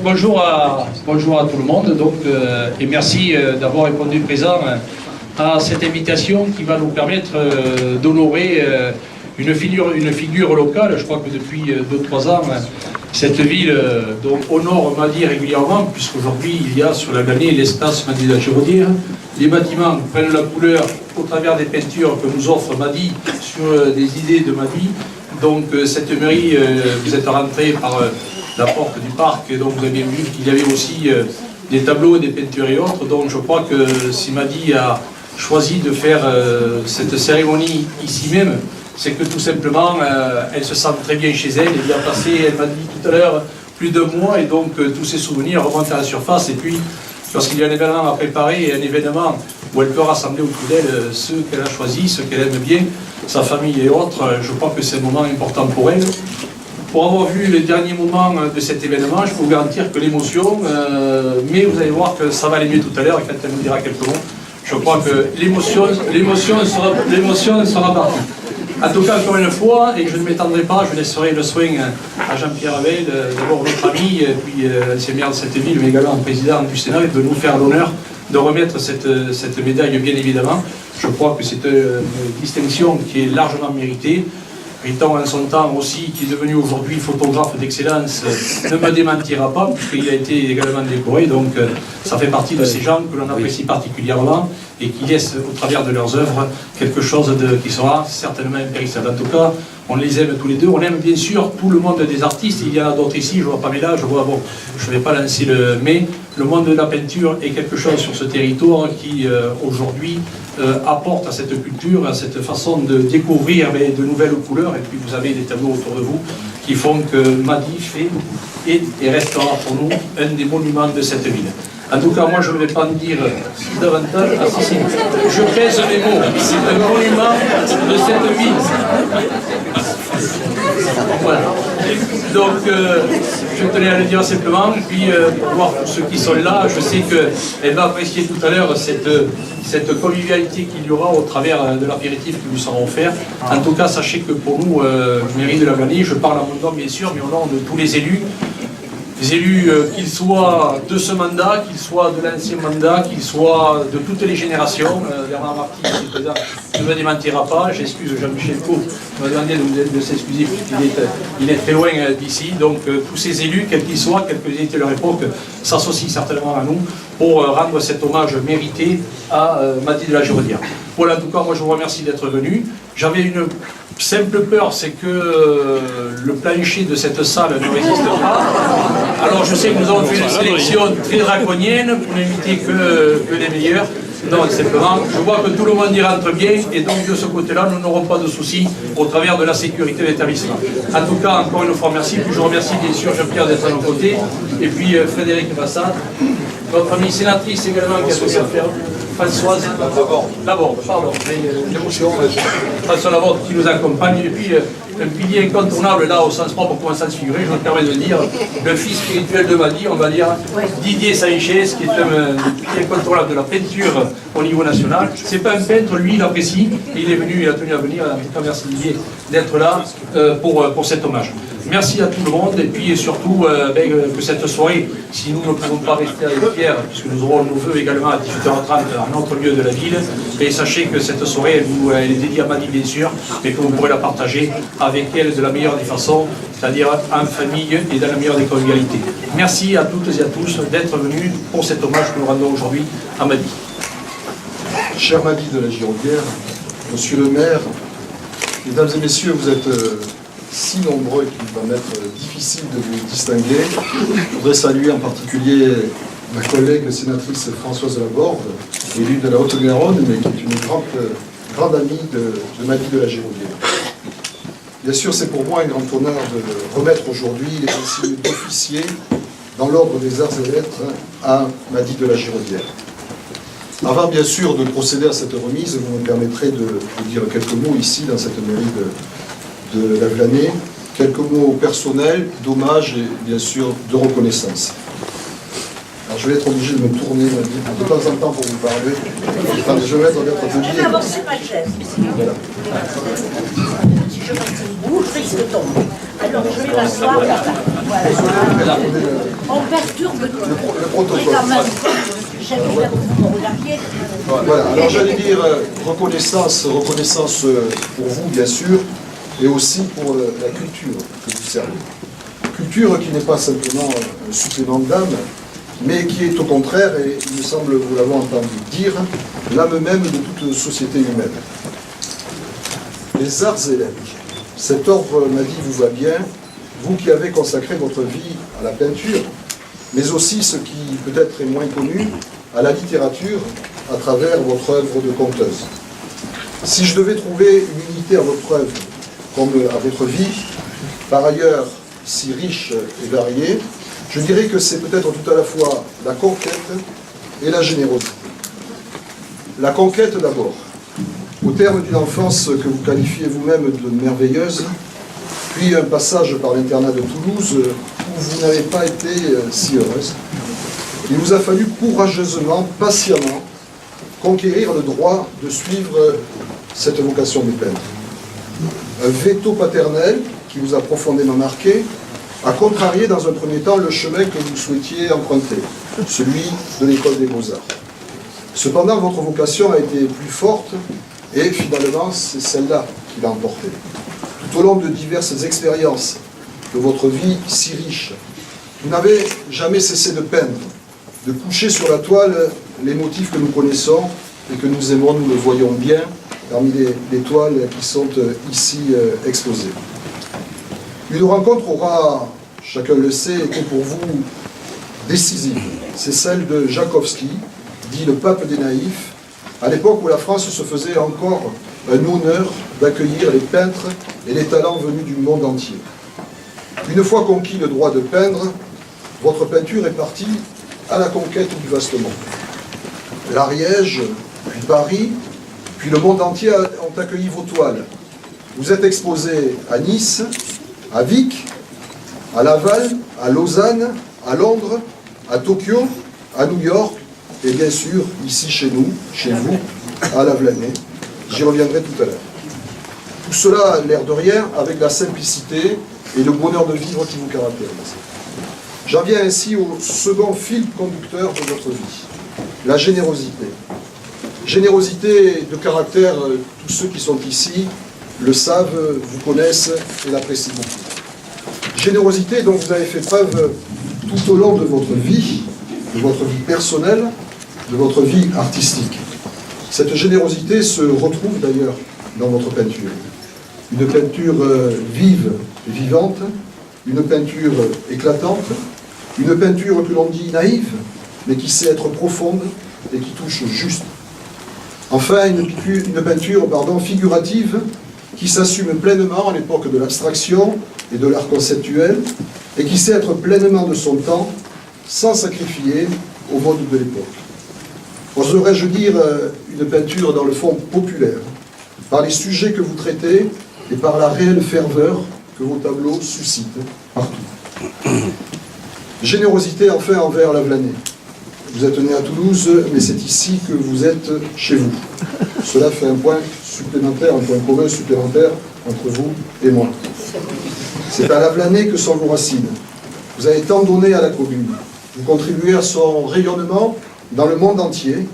bonjour à tout le monde et merci d'avoir répondu présent à cette invitation qui va nous permettre d'honorer une figure locale. Je crois que depuis 2-3 ans, cette ville honore Madi régulièrement, puisqu'aujourd'hui il y a sur la Glanée l'espace Madi de la Giraudière. Les bâtiments prennent la couleur au travers des peintures que nous offre Madi sur des idées de Madi. Donc cette mairie, vous êtes rentré par la porte du parc, et donc vous avez vu qu'il y avait aussi des tableaux, des peintures et autres. Donc je crois que si Madi a choisi de faire cette cérémonie ici même, c'est que tout simplement elle se sent très bien chez elle. Elle y a passé, elle m'a dit tout à l'heure, plus de mois, et donc tous ses souvenirs remontent à la surface. Et puis lorsqu'il y a un événement à préparer, un événement où elle peut rassembler autour d'elle ceux qu'elle a choisis, ceux qu'elle aime bien, sa famille et autres, je crois que c'est un moment important pour elle. Pour avoir vu les derniers moments de cet événement, je peux vous garantir que l'émotion, mais vous allez voir que ça va aller mieux tout à l'heure, et quand elle nous dira quelques mots, je crois que l'émotion sera partie. En tout cas, encore une fois, et je ne m'étendrai pas, je laisserai le soin à Jean-Pierre Veil, d'abord notre ami, puis ancien maire de cette ville, mais également président du Sénat, de nous faire l'honneur de remettre cette médaille, bien évidemment. Je crois que c'est une distinction qui est largement méritée. Riton, en son temps aussi, qui est devenu aujourd'hui photographe d'excellence, ne me démentira pas, puisqu'il a été également décoré. Donc, ça fait partie de ces gens que l'on apprécie particulièrement et qui laissent, au travers de leurs œuvres, quelque chose qui sera certainement impérissable. En tout cas, on les aime tous les deux. On aime bien sûr tout le monde des artistes. Il y en a d'autres ici, je vois Pamela, je vois, bon, je ne vais pas lancer le... Mais le monde de la peinture est quelque chose sur ce territoire qui, aujourd'hui, apporte à cette culture, à cette façon de découvrir de nouvelles couleurs. Et puis vous avez des tableaux autour de vous qui font que Madi fait et restera pour nous un des monuments de cette ville. En tout cas, moi je ne vais pas en dire davantage. Ah, si, je pèse mes mots. C'est un monument de cette ville. Voilà. Donc, je tenais à le dire simplement, et puis pour voir tous ceux qui sont là, je sais qu'elle va apprécier tout à l'heure cette convivialité qu'il y aura au travers de l'apéritif qui lui sera offert. En tout cas, sachez que pour nous, mairie de la Glanée, je parle à mon nom bien sûr, mais au nom de tous les élus, qu'ils soient de ce mandat, qu'ils soient de l'ancien mandat, qu'ils soient de toutes les générations. Bernard Marty, le président, ne me démentira pas. J'excuse Jean-Michel Cour, il m'a demandé de s'excuser puisqu'il est très loin d'ici. Donc tous ces élus, quels qu'ils soient, quelle qu'ils étaient leur époque, s'associent certainement à nous pour rendre cet hommage mérité à Madi de la Giraudière. Voilà, en tout cas, moi je vous remercie d'être venu. J'avais une simple peur, c'est que le plancher de cette salle ne résiste pas. Alors je sais que nous avons fait une sélection très draconienne pour n'inviter que les meilleurs. Non, simplement, je vois que tout le monde y rentre bien et donc de ce côté-là, nous n'aurons pas de soucis au travers de la sécurité de l'établissement. En tout cas, encore une fois, merci. Puis je remercie bien sûr Jean-Pierre d'être à nos côtés et puis Frédéric Bassat, notre amie sénatrice également qui a tout à faire. Françoise Laborde, pardon, l'émotion, François Laborde qui nous accompagne, et puis un pilier incontournable là au sens propre comme au sens figuré, je me permets de dire, le fils spirituel de Madi, on va dire, Didier Sanchez, qui est un pilier incontournable de la peinture au niveau national. C'est pas un peintre, lui il apprécie, et il est venu, il a tenu à venir, en tout cas merci Didier d'être là pour cet hommage. Merci à tout le monde et puis surtout que cette soirée, si nous ne pouvons pas rester avec Pierre, puisque nous aurons nos vœux également à 18h30 à un autre lieu de la ville, et sachez que cette soirée, elle est dédiée à Madi bien sûr, mais que vous pourrez la partager avec elle de la meilleure des façons, c'est-à-dire en famille et dans la meilleure des convivialités. Merci à toutes et à tous d'être venus pour cet hommage que nous rendons aujourd'hui à Madi. Cher Madi de la Giraudière, monsieur le maire, mesdames et messieurs, vous êtes si nombreux qu'il va m'être difficile de vous distinguer. Je voudrais saluer en particulier ma collègue sénatrice Françoise Laborde, élue de la Haute-Garonne, mais qui est une grande amie de Madi de la Giraudière. Bien sûr, c'est pour moi un grand honneur de remettre aujourd'hui les insignes d'officier dans l'ordre des arts et lettres à Madi de la Giraudière. Avant bien sûr de procéder à cette remise, vous me permettrez de dire quelques mots ici dans cette mairie de la Glanée, quelques mots personnels, d'hommage et bien sûr de reconnaissance. Alors je vais être obligé de me tourner de temps en temps pour vous parler. Attendez, je vais mettre votre Je vais avancer ma chaise. Voilà. Si je bouge, je risque de tomber. Alors je vais m'asseoir là. Voilà. On perturbe le protocole. Voilà, alors j'allais dire reconnaissance pour vous, bien sûr, et aussi pour la culture que vous servez. Culture qui n'est pas simplement un supplément d'âme, mais qui est au contraire, et il me semble vous l'avez entendu dire, l'âme même de toute société humaine. Les arts et lettres. Cet ordre m'a dit vous va bien, vous qui avez consacré votre vie à la peinture, mais aussi ce qui peut-être est moins connu, à la littérature, à travers votre œuvre de conteuse. Si je devais trouver une unité à votre œuvre, comme à votre vie, par ailleurs si riche et variée, je dirais que c'est peut-être tout à la fois la conquête et la générosité. La conquête d'abord. Au terme d'une enfance que vous qualifiez vous-même de merveilleuse, puis un passage par l'internat de Toulouse où vous n'avez pas été si heureuse, il vous a fallu courageusement, patiemment, conquérir le droit de suivre cette vocation de peintre. Un veto paternel qui vous a profondément marqué a contrarié dans un premier temps le chemin que vous souhaitiez emprunter, celui de l'école des beaux-arts. Cependant, votre vocation a été plus forte et finalement, c'est celle-là qui l'a emporté. Tout au long de diverses expériences de votre vie si riche, vous n'avez jamais cessé de peindre, de coucher sur la toile les motifs que nous connaissons et que nous aimons, nous le voyons bien, parmi les toiles qui sont ici exposées. Une rencontre aura, chacun le sait, été pour vous décisive. C'est celle de Jakowski, dit le pape des naïfs, à l'époque où la France se faisait encore un honneur d'accueillir les peintres et les talents venus du monde entier. Une fois conquis le droit de peindre, votre peinture est partie à la conquête du vaste monde. L'Ariège, puis Paris, puis le monde entier ont accueilli vos toiles. Vous êtes exposés à Nice, à Vic, à Laval, à Lausanne, à Londres, à Tokyo, à New York, et bien sûr, ici chez nous, chez vous, à Lavelanet. J'y reviendrai tout à l'heure. Tout cela, l'air de rien, avec la simplicité et le bonheur de vivre qui vous caractérise. J'en viens ainsi au second fil conducteur de votre vie, la générosité. Générosité de caractère, tous ceux qui sont ici le savent, vous connaissent et l'apprécient beaucoup. Générosité dont vous avez fait preuve tout au long de votre vie personnelle, de votre vie artistique. Cette générosité se retrouve d'ailleurs dans votre peinture. Une peinture vive et vivante, une peinture éclatante, une peinture que l'on dit naïve, mais qui sait être profonde et qui touche juste. Enfin, une peinture figurative qui s'assume pleinement à l'époque de l'abstraction et de l'art conceptuel et qui sait être pleinement de son temps sans sacrifier au mode de l'époque. Oserais-je dire une peinture dans le fond populaire, par les sujets que vous traitez et par la réelle ferveur que vos tableaux suscitent partout. Générosité enfin envers Lavelanet. Vous êtes né à Toulouse, mais c'est ici que vous êtes chez vous. Cela fait un point supplémentaire, un point commun supplémentaire entre vous et moi. C'est à Lavelanet que sont vos racines. Vous avez tant donné à la commune. Vous contribuez à son rayonnement dans le monde entier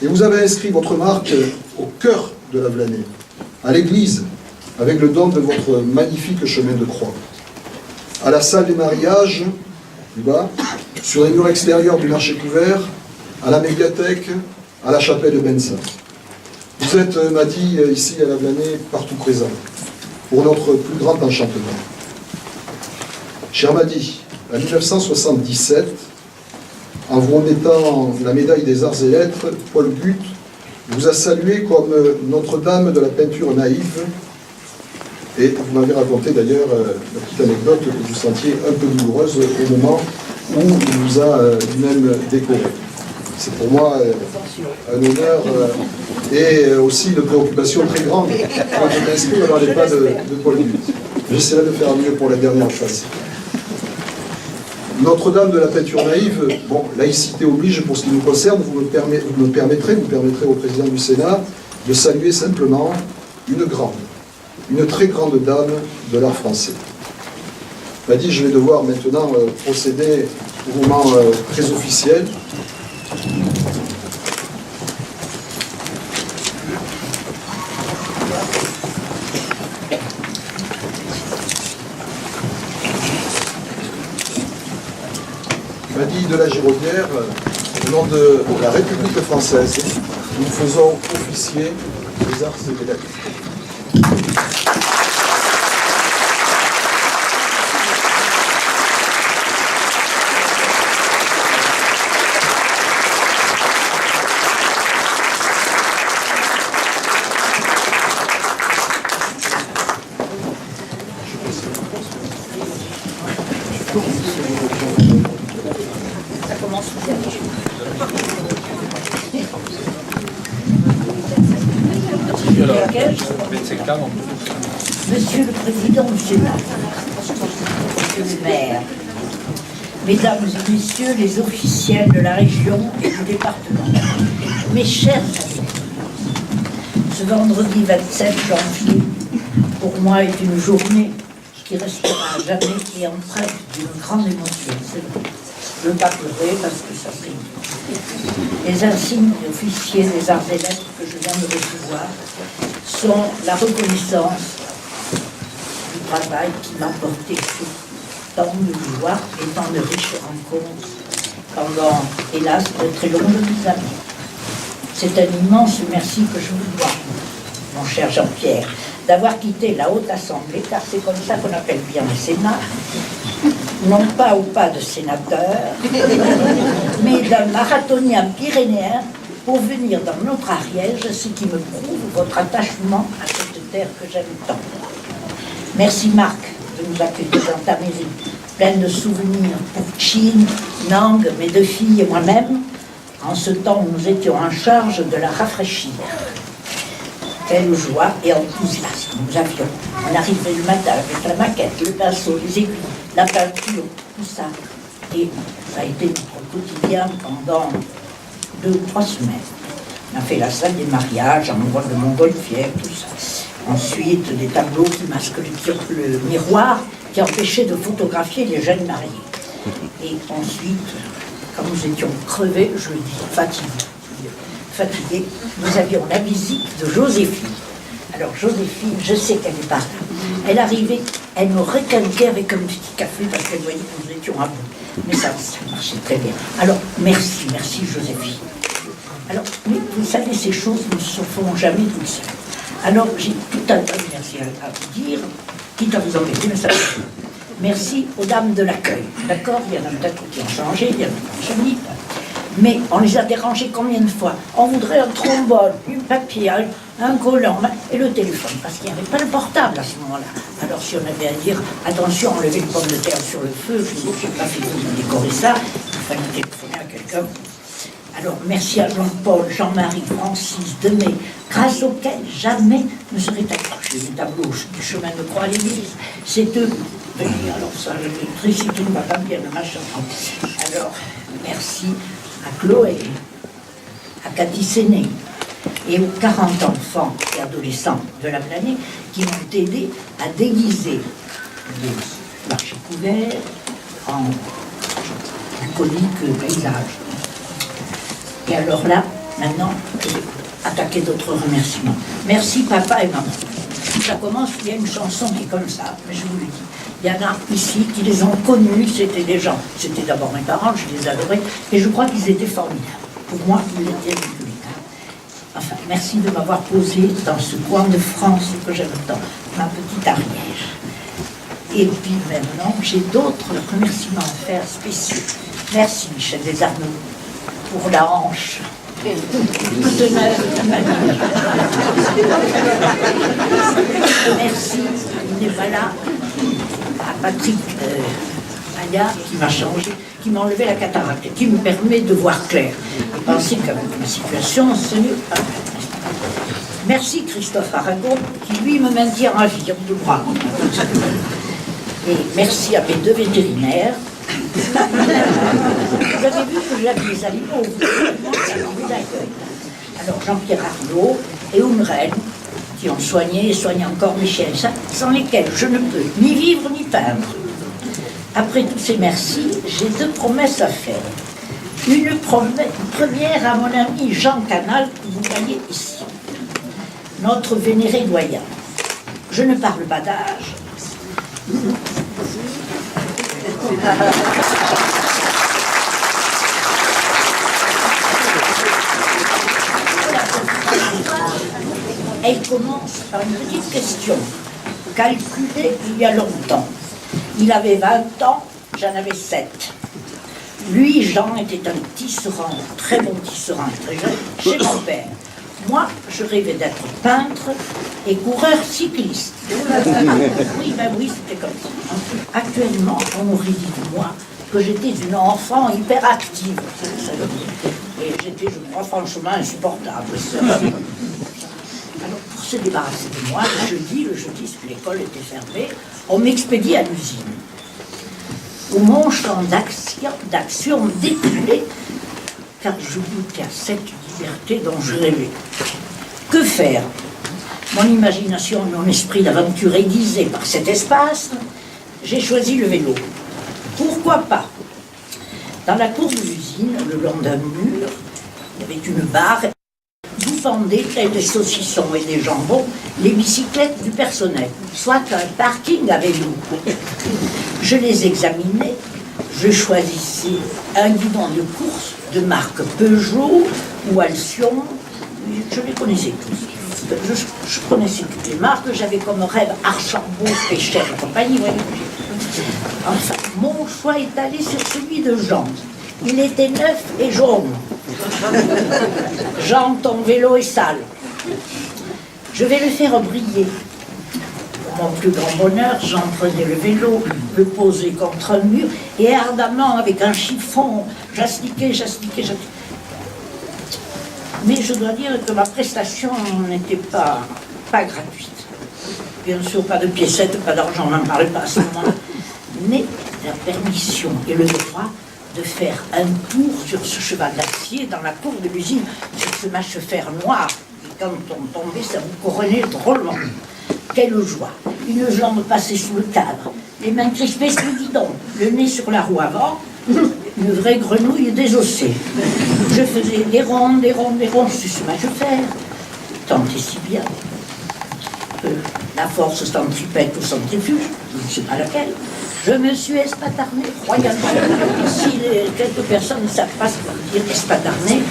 et vous avez inscrit votre marque au cœur de Lavelanet, à l'église, avec le don de votre magnifique chemin de croix. À la salle des mariages, du bas, sur les murs extérieurs du marché couvert, à la médiathèque, à la chapelle de Benza. Vous êtes, m'a dit ici à Lavelanet, partout présent, pour notre plus grand enchantement. Cher Madi, en 1977, en vous remettant la médaille des arts et lettres, Paul Gut vous a salué comme Notre-Dame de la peinture naïve. Et vous m'avez raconté d'ailleurs la petite anecdote que vous sentiez un peu douloureuse au moment où il vous a lui-même décoré. C'est pour moi un honneur et aussi une préoccupation très grande quand je m'inscris dans les pas de Paul Gut. J'essaierai de faire mieux pour la dernière phase. Notre-Dame de la peinture naïve, bon, laïcité oblige pour ce qui nous concerne, vous me permettrez au président du Sénat de saluer simplement une très grande dame de l'art français. m'a dit je vais devoir maintenant procéder au moment très officiel. Il m'a dit de la Giraudière, au nom de la République française, nous faisons officier les arts et les lettres. Ça commence Monsieur le Président du Sénat, Monsieur le maire, Mesdames et Messieurs les officiels de la région et du département, mes chers amis, ce vendredi 27 janvier, pour moi, est une journée qui restera à jamais et empreinte d'une grande émotion. C'est vrai. Je ne veux pas pleurer parce que ça fait. Les insignes officiers des arts et lettres que je viens de recevoir sont la reconnaissance du travail qui m'a porté sur tant de joie et tant de riches rencontres pendant, hélas, de très longues années. C'est un immense merci que je vous dois, mon cher Jean-Pierre, d'avoir quitté la Haute Assemblée, car c'est comme ça qu'on appelle bien le Sénat, non pas au pas de sénateur, mais d'un marathonien pyrénéen pour venir dans notre Ariège, ce qui me prouve votre attachement à cette terre que j'aime tant. Merci Marc de nous accueillir dans ta maison, pleine de souvenirs pour Chine, Nang, mes deux filles et moi-même, en ce temps où nous étions en charge de la rafraîchir. Quelle joie et enthousiasme nous avions. On arrivait le matin avec la maquette, le pinceau, les aiguilles, la peinture, tout ça. Et ça a été notre quotidien pendant 2 ou 3 semaines. On a fait la salle des mariages en voile de montgolfière, tout ça. Ensuite, des tableaux qui masquent le miroir, qui empêchaient de photographier les jeunes mariés. Et ensuite, quand nous étions crevés, je le dis, fatigués, nous avions la visite de Joséphine. Alors Joséphine, je sais qu'elle est pas là. Elle arrivait, elle nous requinquait avec un petit café parce qu'elle voyait que nous étions à bout. Mais ça marchait très bien. Alors merci Joséphine. Alors, mais vous savez, ces choses ne se font jamais toutes seules. Alors j'ai tout un tas de merci à vous dire, quitte à vous embêter, mais ça va. Merci aux dames de l'accueil. D'accord, il y en a peut-être qui ont changé, il y en a qui ont changé. Mais on les a dérangés combien de fois? On voudrait un trombone, du papier, un collant et le téléphone, parce qu'il n'y avait pas le portable à ce moment-là. Alors si on avait à dire, attention, enlevez une pomme de terre sur le feu, je n'ai pas fait vous décorer ça, il fallait téléphoner à quelqu'un. Alors merci à Jean-Paul, Jean-Marie, Francis, Demey, grâce auxquels jamais ne serait accroché les tableaux du chemin de croix à l'église. C'est eux. Alors ça, l'électricité ne va pas bien, le machin. Alors, merci à Chloé, à Cathy Séné et aux 40 enfants et adolescents de la planète qui m'ont aidé à déguiser les marchés couverts en bucolique paysage. Et alors là, maintenant, je vais attaquer d'autres remerciements. Merci papa et maman. Ça commence, il y a une chanson qui est comme ça, mais je vous le dis. Il y en a ici qui les ont connus, c'était des gens. C'était d'abord mes parents, je les adorais, et je crois qu'ils étaient formidables. Pour moi, ils étaient républicains. Enfin, merci de m'avoir posé dans ce coin de France que j'aime tant, ma petite Ariège. Et puis maintenant, j'ai d'autres remerciements à faire spéciaux. Merci Michel Desarnaud pour la hanche. Partenaire de ta famille. Merci, il n'est pas là, à Patrick Aya qui m'a changé, qui m'a enlevé la cataracte et qui me permet de voir clair. Et penser qu'avec ma situation, ce n'est pas vrai. Merci Christophe Aragon qui lui me maintient en vie, en tout bras. Et merci à mes 2 vétérinaires. Vous avez vu que j'avais des animaux d'accueil. Alors Jean-Pierre Arnaud et Oumren qui ont soigné et soignent encore mes chiens, sans lesquels je ne peux ni vivre ni peindre. Après tous ces merci, j'ai 2 promesses à faire. Une première à mon ami Jean Canal, que vous voyez ici, notre vénéré doyen. Je ne parle pas d'âge. Elle commence par une petite question, calculée il y a longtemps. Il avait 20 ans, j'en avais 7. Lui, Jean, était un tisserand, très bon tisserand, très jeune, chez mon père. Moi, je rêvais d'être peintre et coureur cycliste. Oui, ben oui, c'était comme ça. Actuellement, on aurait dit de moi que j'étais une enfant hyperactive. Et j'étais, je crois, franchement insupportable. Alors, pour se débarrasser de moi, le jeudi, l'école était fermée, on m'expédie à l'usine, où mon champ d'action découlait, car je goûtais à cette liberté dont je rêvais. Que faire? Mon imagination et mon esprit d'aventure aiguisés par cet espace, j'ai choisi le vélo. Pourquoi pas? Dans la cour de l'usine, le long d'un mur, il y avait une barre d'où pendaient, tels des saucissons et des jambons, les bicyclettes du personnel, soit un parking à vélo. Je les examinais, je choisissais un guidon de course de marque Peugeot ou Alcyon, je les connaissais tous. Je connaissais toutes les marques, j'avais comme rêve Archambault, Pécher et compagnie. Voyez. Enfin, mon choix est allé sur celui de Jean. Il était neuf et jaune. Jean, ton vélo est sale. Je vais le faire briller. Pour mon plus grand bonheur, Jean prenait le vélo, le posait contre un mur, et ardemment, avec un chiffon, j'astiquais. Mais je dois dire que ma prestation n'était pas gratuite. Bien sûr, pas de piécettes, pas d'argent, on n'en parlait pas à ce moment-là. Mais la permission et le droit de faire un tour sur ce cheval d'acier dans la cour de l'usine, sur ce mâche-fer noir. Et quand on tombait, ça vous couronnait drôlement. Quelle joie! Une jambe passée sous le cadre, les mains crispées sous le guidon, le nez sur la roue avant, une vraie grenouille désossée. Je faisais des rondes sur ce mâche-fer, tant et si bien que la force centripète ou centrifuge, je ne sais pas laquelle, je me suis espatarnée royalement. Si quelques personnes ne savent pas ce que veut dire espatarner,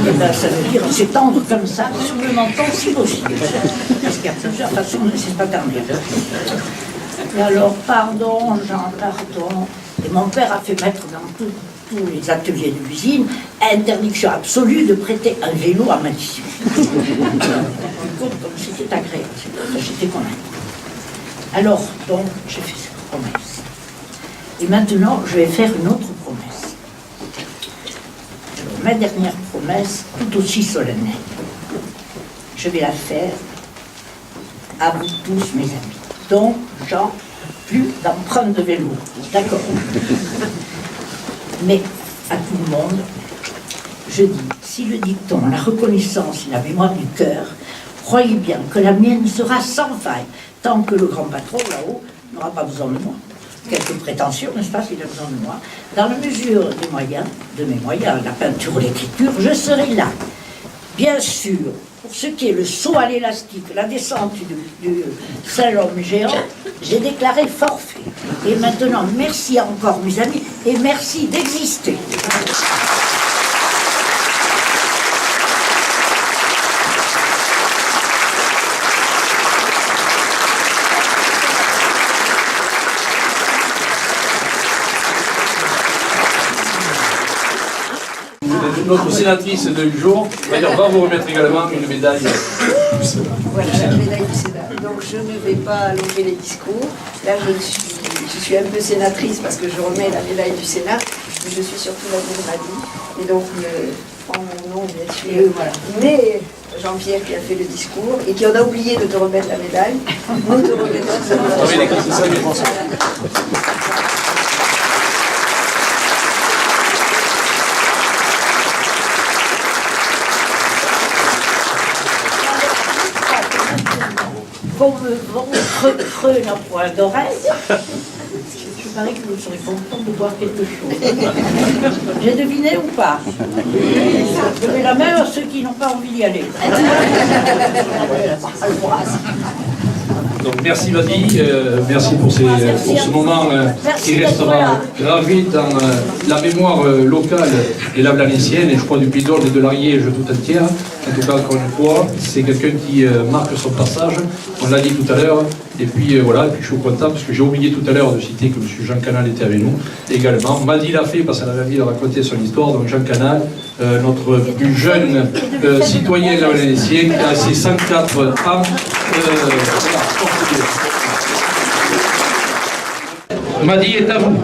eh ben, ça veut dire s'étendre comme ça sur le menton si possible. Parce qu'il y a plusieurs façons de s'espatarner. Et alors, pardon, Jean, pardon. Et mon père a fait mettre dans tous les ateliers de l'usine interdiction absolue de prêter un vélo à ma discipline. Comme c'était agréable, j'étais convaincue. Alors, donc, j'ai fait cette promesse. Et maintenant, je vais faire une autre promesse. Alors, ma dernière promesse, tout aussi solennelle. Je vais la faire à vous tous, mes amis. Donc, Jean, plus d'empreintes de vélo. D'accord. Mais à tout le monde, je dis, si le dicton, la reconnaissance et la mémoire du cœur, croyez bien que la mienne sera sans faille, tant que le grand patron, là-haut, n'aura pas besoin de moi. Quelques prétentions, n'est-ce pas, s'il a besoin de moi. Dans la mesure des moyens, de mes moyens, la peinture ou l'écriture, je serai là. Bien sûr, pour ce qui est le saut à l'élastique, la descente du slalom géant, j'ai déclaré forfait. Et maintenant, merci encore, mes amis, et merci d'exister. Notre sénatrice du jour, d'ailleurs, va vous remettre également une médaille. Voilà, la médaille du Sénat. Donc je ne vais pas allonger les discours. Là, je suis un peu sénatrice parce que je remets la médaille du Sénat, mais je suis surtout la Bourmadie. Et donc, en mon nom, bien sûr. Voilà. Mais Jean-Pierre qui a fait le discours et qui en a oublié de te remettre la médaille, nous te remettons cette médaille. Qu'on me vend creux dans point d'oreille. paraît que vous serez content de boire quelque chose. J'ai deviné ou pas? Levez la main à ceux qui n'ont pas envie d'y aller. Donc merci Madi, merci pour ce moment qui restera gravé dans la mémoire locale de la Blanésienne et je crois du Puy d'Dôme et de l'Ariège tout entière. En tout cas, encore une fois, c'est quelqu'un qui marque son passage, on l'a dit tout à l'heure, et puis voilà, et puis je suis content parce que j'ai oublié tout à l'heure de citer que M. Jean Canal était avec nous également. Madi l'a fait parce qu'elle avait envie de raconter son histoire, donc Jean Canal, notre plus jeune citoyen de la Blanésienne, qui a ses 104 ans. Madi est à vous.